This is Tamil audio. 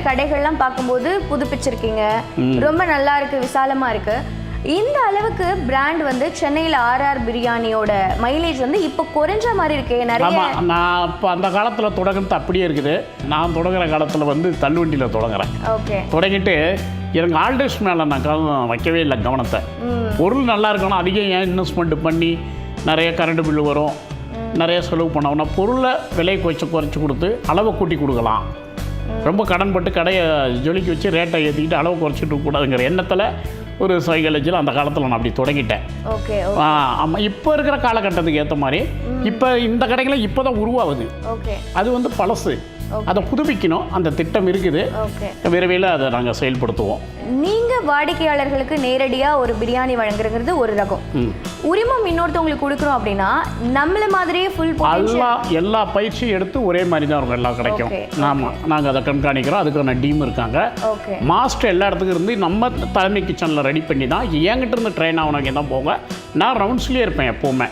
கடைகள்லாம் பார்க்கும்போது புதுப்பிச்சிருக்கீங்க, ரொம்ப நல்லா இருக்கு, விசாலமா இருக்கு. இந்த அளவுக்கு பிராண்ட் வந்து சென்னையில் ஆர்ஆர் பிரியாணியோட மைலேஜ் வந்து இப்போ குறைஞ்ச மாதிரி இருக்கு நிறைய. நான் இப்போ அந்த காலத்தில் தொடங்குறது அப்படியே இருக்குது. நான் தொடங்குற காலத்தில் வந்து தள்ளுவண்டியில் தொடங்குறேன். ஓகே. தொடங்கிட்டு எனக்கு ஆல்டர்ஸ் மேலே நான் வைக்கவே இல்லை கவனத்தை. பொருள் நல்லா இருக்கணும், அதிகம் ஏன் இன்வெஸ்ட்மெண்ட் பண்ணி நிறைய கரண்ட் பில்லு வரும், நிறைய செலவு பண்ணோம்னா பொருளை விலை குறைச்சி கொடுத்து அளவை கூட்டி கொடுக்கலாம். ரொம்ப கடன் பட்டு கடையை ஜொலிக்கு வச்சு ரேட்டை ஏற்றிக்கிட்டு அளவு குறைச்சிட்டு கூடாதுங்கிற எண்ணத்தில் ஒரு சைக்காலஜியில் அந்த காலத்தில் நான் அப்படி தொடங்கிட்டேன். ஓகே. ஆமாம், இப்போ இருக்கிற காலகட்டத்துக்கு ஏற்ற மாதிரி இப்போ இந்த கடைகளை இப்போ தான் உருவாகுது. ஓகே. அது வந்து பழசு, அதை புதுப்பிக்கணும், அந்த திட்டம் இருக்குது. ஓகே. விரைவில் அதை நாங்கள் செயல்படுத்துவோம். நீங்கள் வாடிக்கையாளர்களுக்கு நேரடியாக ஒரு பிரியாணி வழங்குறது ஒரு ரகம், உரிமம் இன்னொருத்தவங்களுக்கு கொடுக்குறோம் அப்படின்னா நம்மள மாதிரியே ஃபுல் எல்லா பயிற்சியும் எடுத்து ஒரே மாதிரி தான் இருக்கும் எல்லா கிடைக்கும். ஆமாம், நாங்கள் அதை கண்காணிக்கிறோம், அதுக்கான டீம் இருக்காங்க. ஓகே. மாஸ்டர் எல்லா இடத்துக்கும் இருந்து நம்ம தலைமை கிச்சனில் ரெடி பண்ணி தான் என்கிட்ட இருந்து ட்ரெயின் ஆகணுங்க தான் போங்க. நான் ரவுண்ட்ஸ்லேயே இருப்பேன் எப்போவுமே.